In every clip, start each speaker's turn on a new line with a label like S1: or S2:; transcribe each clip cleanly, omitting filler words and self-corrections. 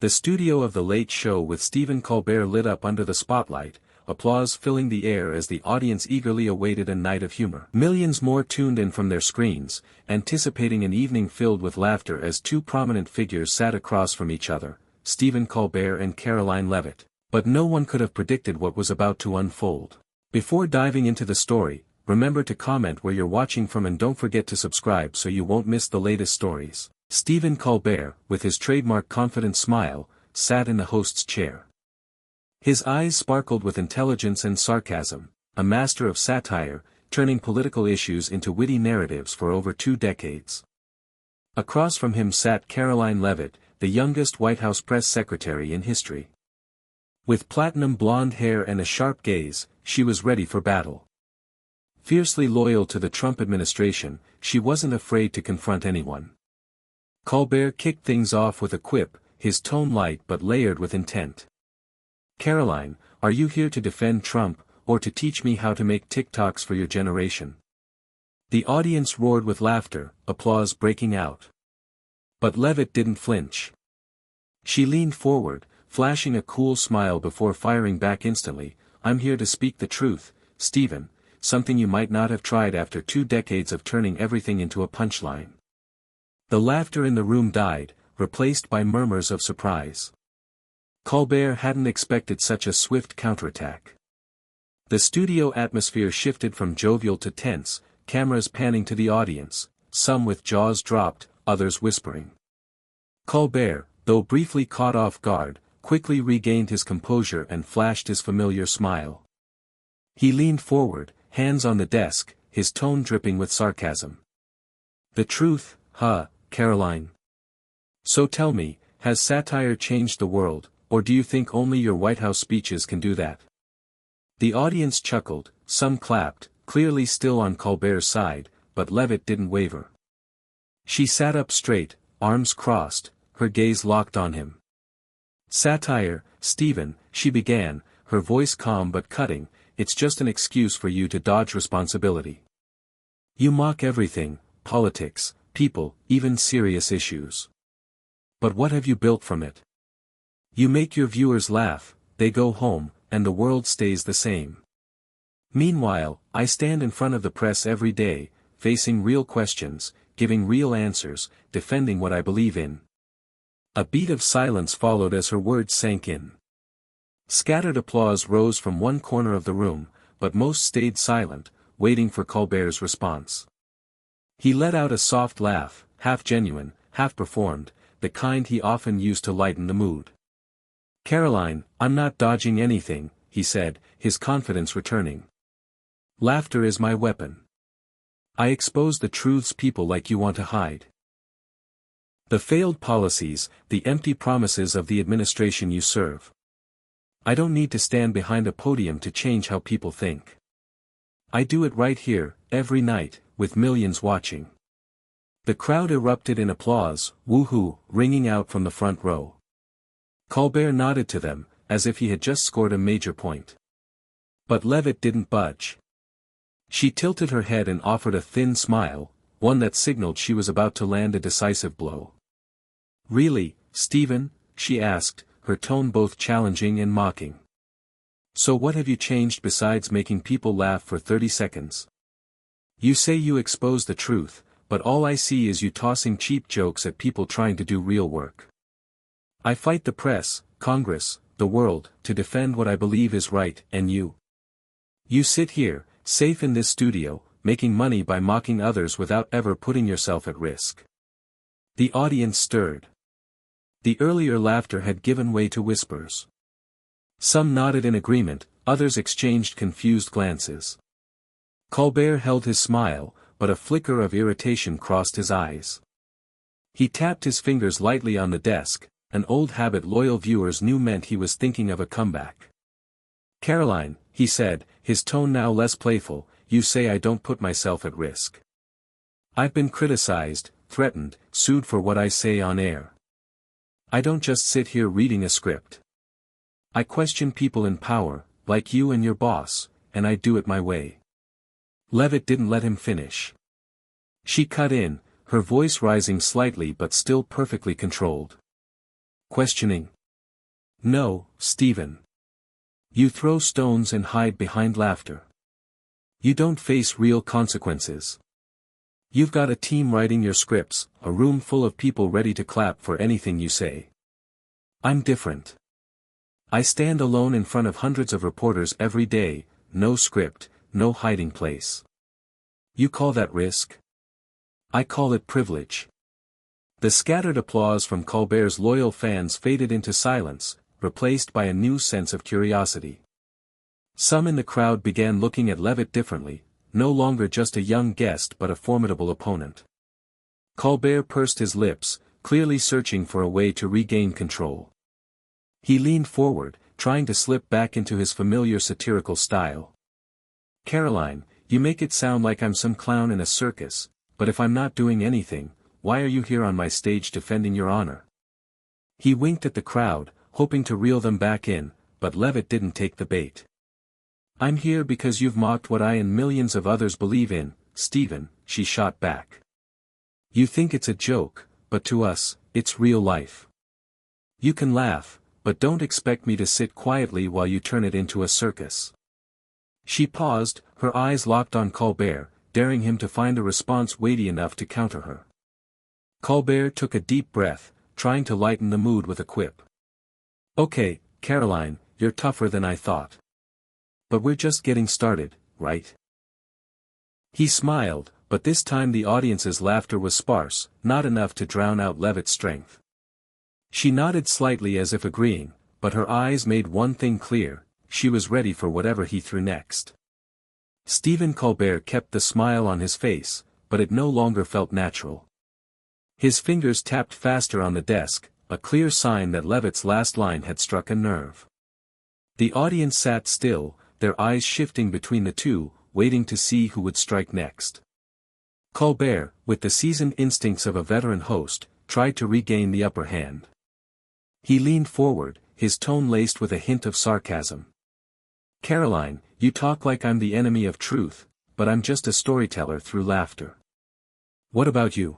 S1: The studio of The Late Show with Stephen Colbert lit up under the spotlight, applause filling the air as the audience eagerly awaited a night of humor. Millions more tuned in from their screens, anticipating an evening filled with laughter as two prominent figures sat across from each other, Stephen Colbert and Karoline Leavitt. But no one could have predicted what was about to unfold. Before diving into the story, remember to comment where you're watching from and don't forget to subscribe so you won't miss the latest stories. Stephen Colbert, with his trademark confident smile, sat in the host's chair. His eyes sparkled with intelligence and sarcasm, a master of satire, turning political issues into witty narratives for over 2 decades. Across from him sat Karoline Leavitt, the youngest White House press secretary in history. With platinum blonde hair and a sharp gaze, she was ready for battle. Fiercely loyal to the Trump administration, she wasn't afraid to confront anyone. Colbert kicked things off with a quip, his tone light but layered with intent. "Karoline, are you here to defend Trump, or to teach me how to make TikToks for your generation?" The audience roared with laughter, applause breaking out. But Leavitt didn't flinch. She leaned forward, flashing a cool smile before firing back instantly. "I'm here to speak the truth, Stephen, something you might not have tried after 2 decades of turning everything into a punchline." The laughter in the room died, replaced by murmurs of surprise. Colbert hadn't expected such a swift counterattack. The studio atmosphere shifted from jovial to tense, cameras panning to the audience, some with jaws dropped, others whispering. Colbert, though briefly caught off guard, quickly regained his composure and flashed his familiar smile. He leaned forward, hands on the desk, his tone dripping with sarcasm. "The truth, huh, Karoline? So tell me, has satire changed the world, or do you think only your White House speeches can do that?" The audience chuckled, some clapped, clearly still on Colbert's side, but Leavitt didn't waver. She sat up straight, arms crossed, her gaze locked on him. "Satire, Stephen," she began, her voice calm but cutting, "it's just an excuse for you to dodge responsibility. You mock everything, politics, people, even serious issues. But what have you built from it? You make your viewers laugh, they go home, and the world stays the same. Meanwhile, I stand in front of the press every day, facing real questions, giving real answers, defending what I believe in." A beat of silence followed as her words sank in. Scattered applause rose from one corner of the room, but most stayed silent, waiting for Colbert's response. He let out a soft laugh, half genuine, half performed, the kind he often used to lighten the mood. "Karoline, I'm not dodging anything," he said, his confidence returning. "Laughter is my weapon. I expose the truths people like you want to hide. The failed policies, the empty promises of the administration you serve. I don't need to stand behind a podium to change how people think. I do it right here, every night, with millions watching." The crowd erupted in applause, woohoo, ringing out from the front row. Colbert nodded to them, as if he had just scored a major point. But Leavitt didn't budge. She tilted her head and offered a thin smile, one that signaled she was about to land a decisive blow. "Really, Stephen?" she asked, her tone both challenging and mocking. "So what have you changed besides making people laugh for 30 seconds? You say you expose the truth, but all I see is you tossing cheap jokes at people trying to do real work. I fight the press, Congress, the world, to defend what I believe is right, and you sit here, safe in this studio, making money by mocking others without ever putting yourself at risk." The audience stirred. The earlier laughter had given way to whispers. Some nodded in agreement, others exchanged confused glances. Colbert held his smile, but a flicker of irritation crossed his eyes. He tapped his fingers lightly on the desk, an old habit loyal viewers knew meant he was thinking of a comeback. "Karoline," he said, his tone now less playful, "you say I don't put myself at risk. I've been criticized, threatened, sued for what I say on air. I don't just sit here reading a script. I question people in power, like you and your boss, and I do it my way." Leavitt didn't let him finish. She cut in, her voice rising slightly but still perfectly controlled. Questioning. No, Stephen. You throw stones and hide behind laughter. You don't face real consequences. You've got a team writing your scripts, a room full of people ready to clap for anything you say. I'm different. I stand alone in front of hundreds of reporters every day, no script, no hiding place. You call that risk? I call it privilege. The scattered applause from Colbert's loyal fans faded into silence, replaced by a new sense of curiosity. Some in the crowd began looking at Leavitt differently, no longer just a young guest but a formidable opponent. Colbert pursed his lips, clearly searching for a way to regain control. He leaned forward, trying to slip back into his familiar satirical style. Karoline, you make it sound like I'm some clown in a circus, but if I'm not doing anything, why are you here on my stage defending your honor? He winked at the crowd, hoping to reel them back in, but Leavitt didn't take the bait. I'm here because you've mocked what I and millions of others believe in, Stephen, she shot back. You think it's a joke, but to us, it's real life. You can laugh, but don't expect me to sit quietly while you turn it into a circus. She paused, her eyes locked on Colbert, daring him to find a response weighty enough to counter her. Colbert took a deep breath, trying to lighten the mood with a quip. Okay, Karoline, you're tougher than I thought. But we're just getting started, right? He smiled, but this time the audience's laughter was sparse, not enough to drown out Leavitt's strength. She nodded slightly as if agreeing, but her eyes made one thing clear, she was ready for whatever he threw next. Stephen Colbert kept the smile on his face, but it no longer felt natural. His fingers tapped faster on the desk, a clear sign that Leavitt's last line had struck a nerve. The audience sat still, their eyes shifting between the two, waiting to see who would strike next. Colbert, with the seasoned instincts of a veteran host, tried to regain the upper hand. He leaned forward, his tone laced with a hint of sarcasm. Karoline, you talk like I'm the enemy of truth, but I'm just a storyteller through laughter. What about you?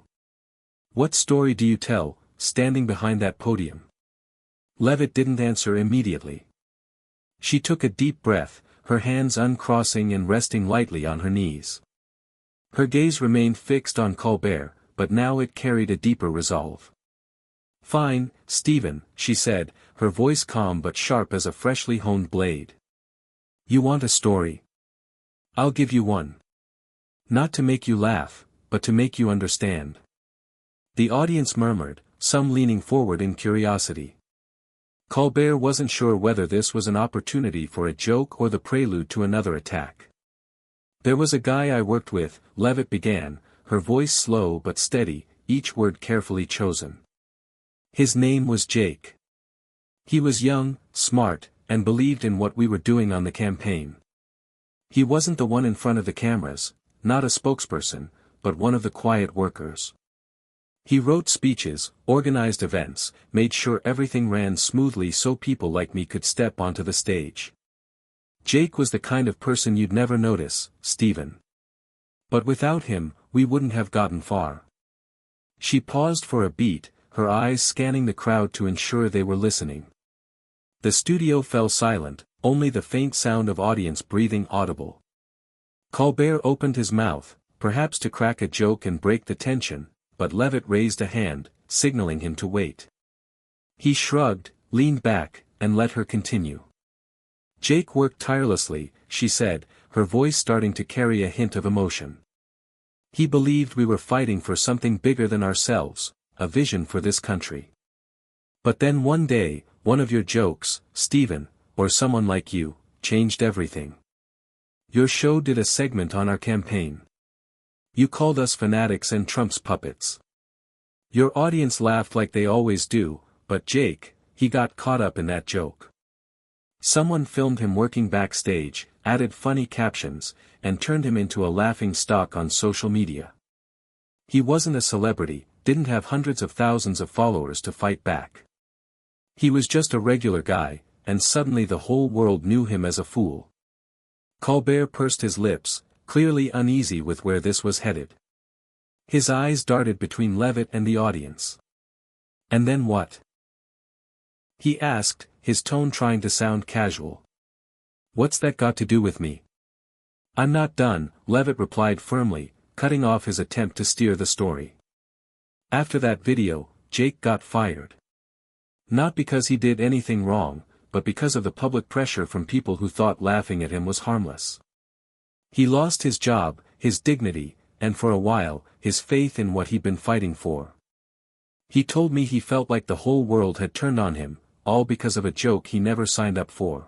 S1: What story do you tell, standing behind that podium? Leavitt didn't answer immediately. She took a deep breath, her hands uncrossing and resting lightly on her knees. Her gaze remained fixed on Colbert, but now it carried a deeper resolve. Fine, Stephen, she said, her voice calm but sharp as a freshly honed blade. You want a story? I'll give you one. Not to make you laugh, but to make you understand. The audience murmured, some leaning forward in curiosity. Colbert wasn't sure whether this was an opportunity for a joke or the prelude to another attack. There was a guy I worked with, Leavitt began, her voice slow but steady, each word carefully chosen. His name was Jake. He was young, smart, and believed in what we were doing on the campaign. He wasn't the one in front of the cameras, not a spokesperson, but one of the quiet workers. He wrote speeches, organized events, made sure everything ran smoothly so people like me could step onto the stage. Jake was the kind of person you'd never notice, Stephen. But without him, we wouldn't have gotten far. She paused for a beat, her eyes scanning the crowd to ensure they were listening. The studio fell silent, only the faint sound of audience breathing audible. Colbert opened his mouth, perhaps to crack a joke and break the tension, but Leavitt raised a hand, signaling him to wait. He shrugged, leaned back, and let her continue. Jake worked tirelessly, she said, her voice starting to carry a hint of emotion. He believed we were fighting for something bigger than ourselves, a vision for this country. But then one day, one of your jokes, Stephen, or someone like you, changed everything. Your show did a segment on our campaign. You called us fanatics and Trump's puppets. Your audience laughed like they always do, but Jake, he got caught up in that joke. Someone filmed him working backstage, added funny captions, and turned him into a laughing stock on social media. He wasn't a celebrity, didn't have hundreds of thousands of followers to fight back. He was just a regular guy, and suddenly the whole world knew him as a fool. Colbert pursed his lips, clearly uneasy with where this was headed. His eyes darted between Leavitt and the audience. And then what? He asked, his tone trying to sound casual. What's that got to do with me? I'm not done, Leavitt replied firmly, cutting off his attempt to steer the story. After that video, Jake got fired. Not because he did anything wrong, but because of the public pressure from people who thought laughing at him was harmless. He lost his job, his dignity, and for a while, his faith in what he'd been fighting for. He told me he felt like the whole world had turned on him, all because of a joke he never signed up for.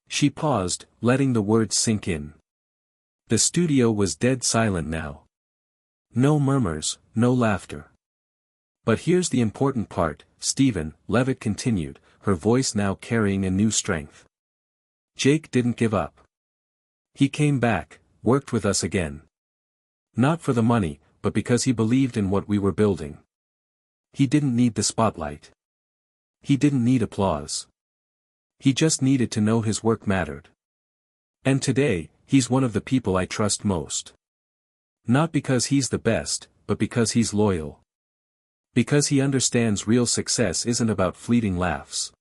S1: She paused, letting the words sink in. The studio was dead silent now. No murmurs, no laughter. But here's the important part, Stephen, Leavitt continued, her voice now carrying a new strength. Jake didn't give up. He came back, worked with us again. Not for the money, but because he believed in what we were building. He didn't need the spotlight. He didn't need applause. He just needed to know his work mattered. And today, he's one of the people I trust most. Not because he's the best, but because he's loyal. Because he understands real success isn't about fleeting laughs.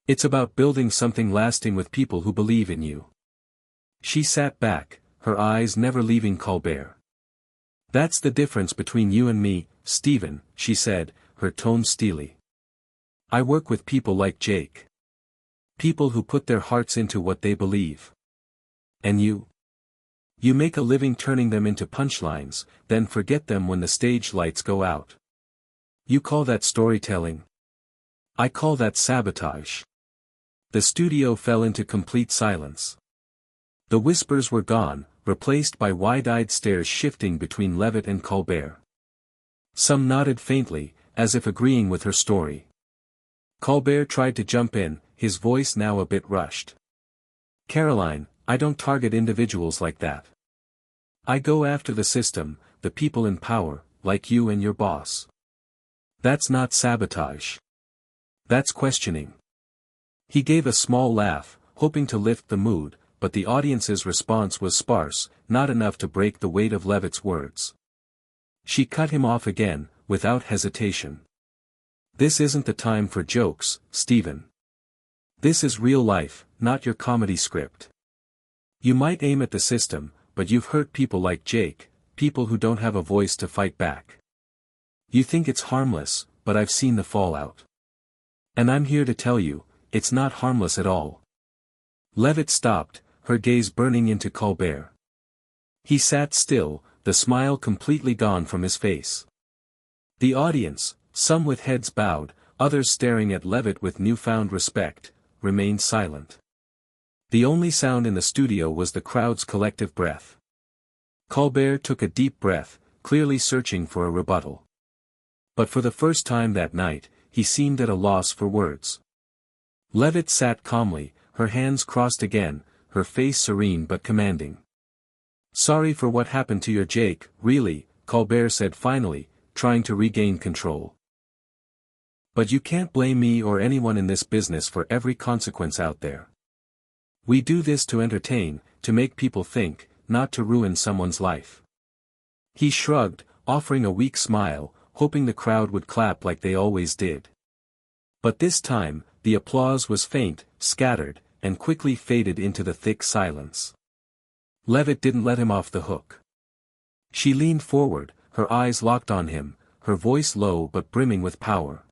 S1: It's about building something lasting with people who believe in you. She sat back, her eyes never leaving Colbert. That's the difference between you and me, Stephen, she said, her tone steely. I work with people like Jake. People who put their hearts into what they believe. And you? You make a living turning them into punchlines, then forget them when the stage lights go out. You call that storytelling? I call that sabotage. The studio fell into complete silence. The whispers were gone, replaced by wide-eyed stares shifting between Leavitt and Colbert. Some nodded faintly, as if agreeing with her story. Colbert tried to jump in, his voice now a bit rushed. Karoline, I don't target individuals like that. I go after the system, the people in power, like you and your boss. That's not sabotage. That's questioning. He gave a small laugh, hoping to lift the mood, but the audience's response was sparse, not enough to break the weight of Leavitt's words. She cut him off again, without hesitation. This isn't the time for jokes, Stephen. This is real life, not your comedy script. You might aim at the system, but you've hurt people like Jake, people who don't have a voice to fight back. You think it's harmless, but I've seen the fallout. And I'm here to tell you, it's not harmless at all. Leavitt stopped, her gaze burning into Colbert. He sat still, the smile completely gone from his face. The audience, some with heads bowed, others staring at Leavitt with newfound respect, remained silent. The only sound in the studio was the crowd's collective breath. Colbert took a deep breath, clearly searching for a rebuttal. But for the first time that night, he seemed at a loss for words. Leavitt sat calmly, her hands crossed again, her face serene but commanding. Sorry for what happened to your Jake, really, Colbert said finally, trying to regain control. But you can't blame me or anyone in this business for every consequence out there. We do this to entertain, to make people think, not to ruin someone's life. He shrugged, offering a weak smile, hoping the crowd would clap like they always did. But this time, the applause was faint, scattered, and quickly faded into the thick silence. Leavitt didn't let him off the hook. She leaned forward, her eyes locked on him, her voice low but brimming with power.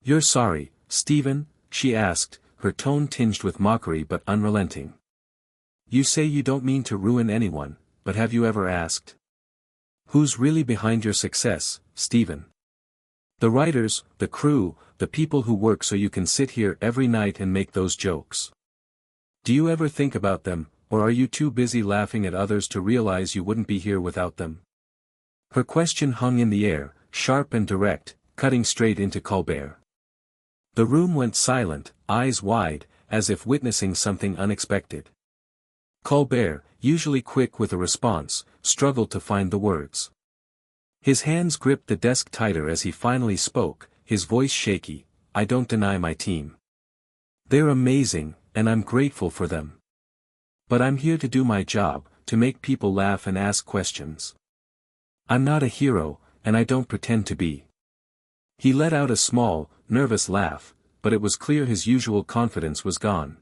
S1: You're sorry, Stephen? She asked, her tone tinged with mockery but unrelenting. You say you don't mean to ruin anyone, but have you ever asked? Who's really behind your success, Stephen? The writers, the crew, the people who work so you can sit here every night and make those jokes. Do you ever think about them, or are you too busy laughing at others to realize you wouldn't be here without them? Her question hung in the air, sharp and direct, cutting straight into Colbert. The room went silent, eyes wide, as if witnessing something unexpected. Colbert, usually quick with a response, struggled to find the words. His hands gripped the desk tighter as he finally spoke, his voice shaky. I don't deny my team. They're amazing, and I'm grateful for them. But I'm here to do my job, to make people laugh and ask questions. I'm not a hero, and I don't pretend to be. He let out a small, nervous laugh, but it was clear his usual confidence was gone.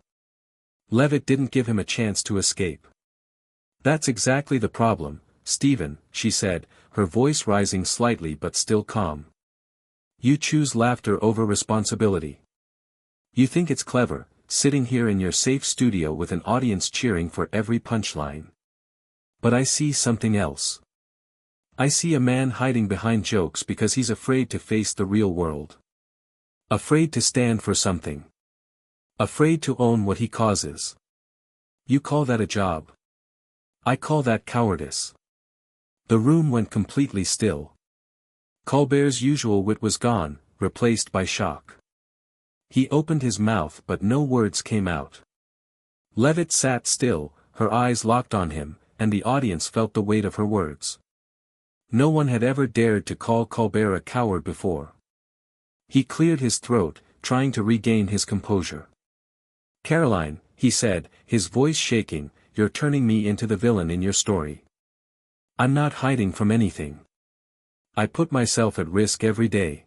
S1: Leavitt didn't give him a chance to escape. "That's exactly the problem, Stephen," she said, her voice rising slightly but still calm. "You choose laughter over responsibility. You think it's clever, sitting here in your safe studio with an audience cheering for every punchline. But I see something else. I see a man hiding behind jokes because he's afraid to face the real world. Afraid to stand for something. Afraid to own what he causes. You call that a job? I call that cowardice." The room went completely still. Colbert's usual wit was gone, replaced by shock. He opened his mouth but no words came out. Leavitt sat still, her eyes locked on him, and the audience felt the weight of her words. No one had ever dared to call Colbert a coward before. He cleared his throat, trying to regain his composure. "Karoline," he said, his voice shaking, "you're turning me into the villain in your story. I'm not hiding from anything. I put myself at risk every day.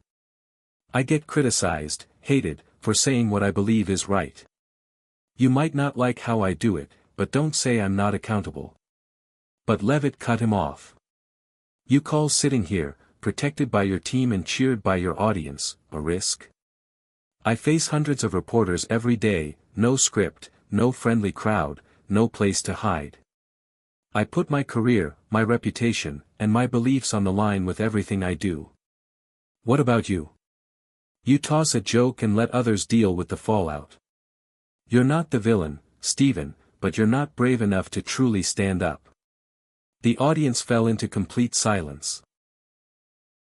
S1: I get criticized, hated, for saying what I believe is right. You might not like how I do it, but don't say I'm not accountable." But Leavitt cut him off. "You call sitting here, protected by your team and cheered by your audience, a risk? I face hundreds of reporters every day, no script, no friendly crowd, no place to hide. I put my career, my reputation, and my beliefs on the line with everything I do. What about you? You toss a joke and let others deal with the fallout. You're not the villain, Stephen, but you're not brave enough to truly stand up." The audience fell into complete silence.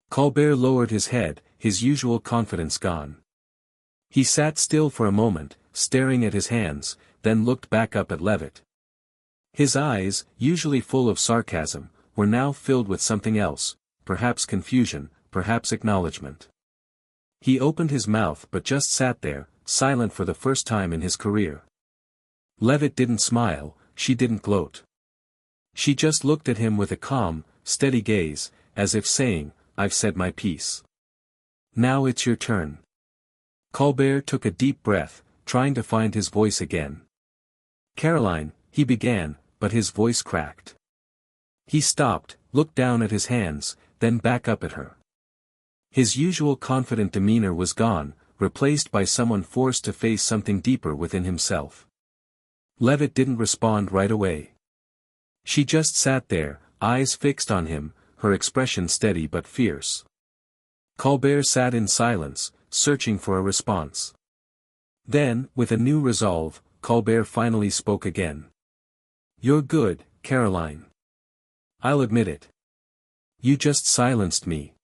S1: Colbert lowered his head, his usual confidence gone. He sat still for a moment, staring at his hands, then looked back up at Leavitt. His eyes, usually full of sarcasm, were now filled with something else, perhaps confusion, perhaps acknowledgement. He opened his mouth but just sat there, silent for the first time in his career. Leavitt didn't smile, she didn't gloat. She just looked at him with a calm, steady gaze, as if saying, "I've said my piece. Now it's your turn." Colbert took a deep breath, trying to find his voice again. "Karoline," he began, but his voice cracked. He stopped, looked down at his hands, then back up at her. His usual confident demeanor was gone, replaced by someone forced to face something deeper within himself. Leavitt didn't respond right away. She just sat there, eyes fixed on him, her expression steady but fierce. Colbert sat in silence, searching for a response. Then, with a new resolve, Colbert finally spoke again. "You're good, Karoline. I'll admit it. You just silenced me.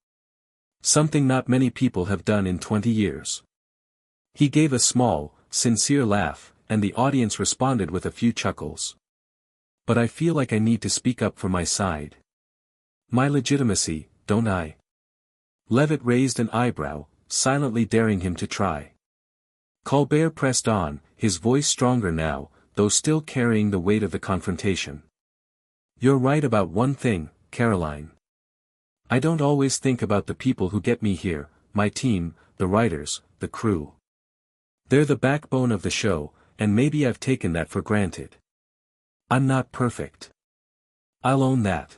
S1: Something not many people have done in 20 years. He gave a small, sincere laugh, and the audience responded with a few chuckles. "But I feel like I need to speak up for my side. My legitimacy, don't I?" Leavitt raised an eyebrow, silently daring him to try. Colbert pressed on, his voice stronger now, though still carrying the weight of the confrontation. "You're right about one thing, Karoline. I don't always think about the people who get me here, my team, the writers, the crew. They're the backbone of the show, and maybe I've taken that for granted. I'm not perfect. I'll own that."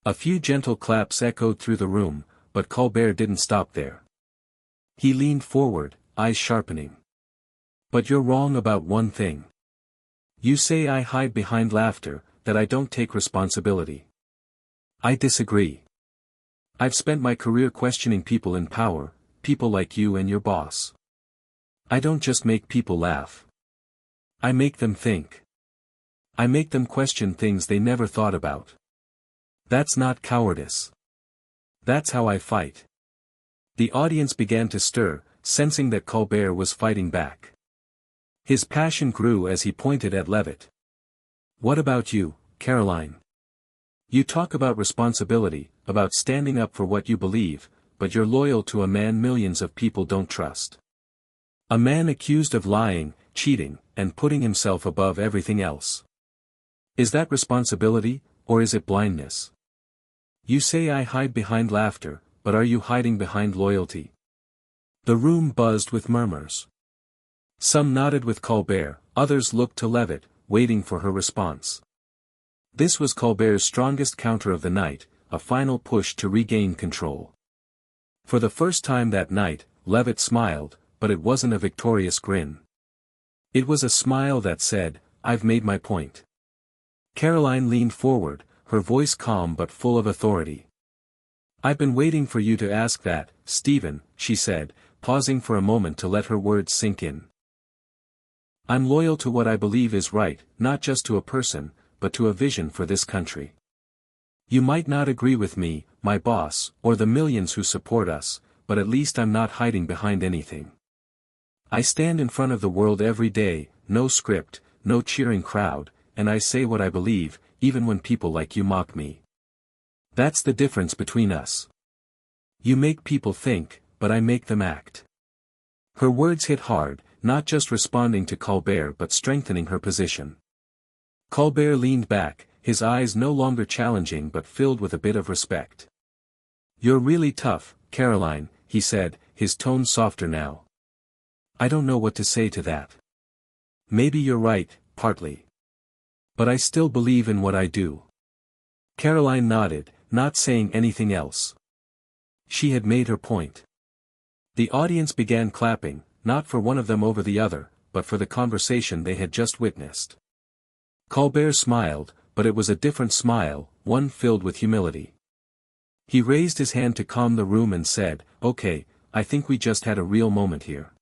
S1: A few gentle claps echoed through the room, but Colbert didn't stop there. He leaned forward, eyes sharpening. "But you're wrong about one thing. You say I hide behind laughter, that I don't take responsibility. I disagree. I've spent my career questioning people in power, people like you and your boss. I don't just make people laugh. I make them think. I make them question things they never thought about. That's not cowardice. That's how I fight." The audience began to stir, sensing that Colbert was fighting back. His passion grew as he pointed at Leavitt. "What about you, Karoline? You talk about responsibility, about standing up for what you believe, but you're loyal to a man millions of people don't trust. A man accused of lying, cheating, and putting himself above everything else. Is that responsibility, or is it blindness? You say I hide behind laughter, but are you hiding behind loyalty? The room buzzed with murmurs. Some nodded with Colbert, others looked to Leavitt, waiting for her response. This was Colbert's strongest counter of the night, a final push to regain control. For the first time that night, Leavitt smiled, but it wasn't a victorious grin. It was a smile that said, "I've made my point." Karoline leaned forward, her voice calm but full of authority. "I've been waiting for you to ask that, Stephen," she said, pausing for a moment to let her words sink in. "I'm loyal to what I believe is right, not just to a person, but to a vision for this country. You might not agree with me, my boss, or the millions who support us, but at least I'm not hiding behind anything. I stand in front of the world every day, no script, no cheering crowd, and I say what I believe, even when people like you mock me. That's the difference between us. You make people think, but I make them act." Her words hit hard, not just responding to Colbert but strengthening her position. Colbert leaned back, his eyes no longer challenging but filled with a bit of respect. "You're really tough, Karoline," he said, his tone softer now. "I don't know what to say to that. Maybe you're right, partly. But I still believe in what I do." Karoline nodded, not saying anything else. She had made her point. The audience began clapping, not for one of them over the other, but for the conversation they had just witnessed. Colbert smiled, but it was a different smile, one filled with humility. He raised his hand to calm the room and said, "Okay, I think we just had a real moment here.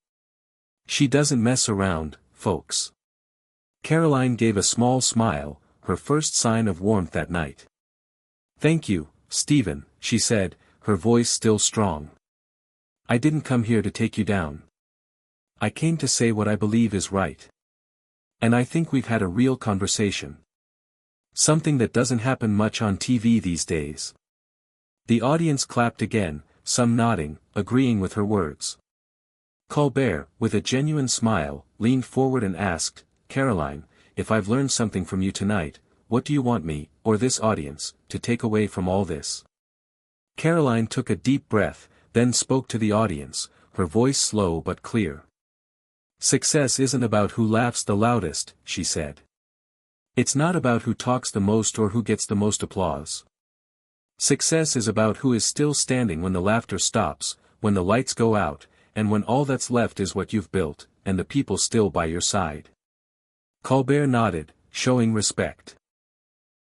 S1: She doesn't mess around, folks." Karoline gave a small smile, her first sign of warmth that night. "Thank you, Stephen," she said, her voice still strong. "I didn't come here to take you down. I came to say what I believe is right. And I think we've had a real conversation. Something that doesn't happen much on TV these days." The audience clapped again, some nodding, agreeing with her words. Colbert, with a genuine smile, leaned forward and asked, "Karoline, if I've learned something from you tonight, what do you want me, or this audience, to take away from all this?" Karoline took a deep breath, then spoke to the audience, her voice slow but clear. "Success isn't about who laughs the loudest," she said. "It's not about who talks the most or who gets the most applause. Success is about who is still standing when the laughter stops, when the lights go out, and when all that's left is what you've built, and the people still by your side." Colbert nodded, showing respect.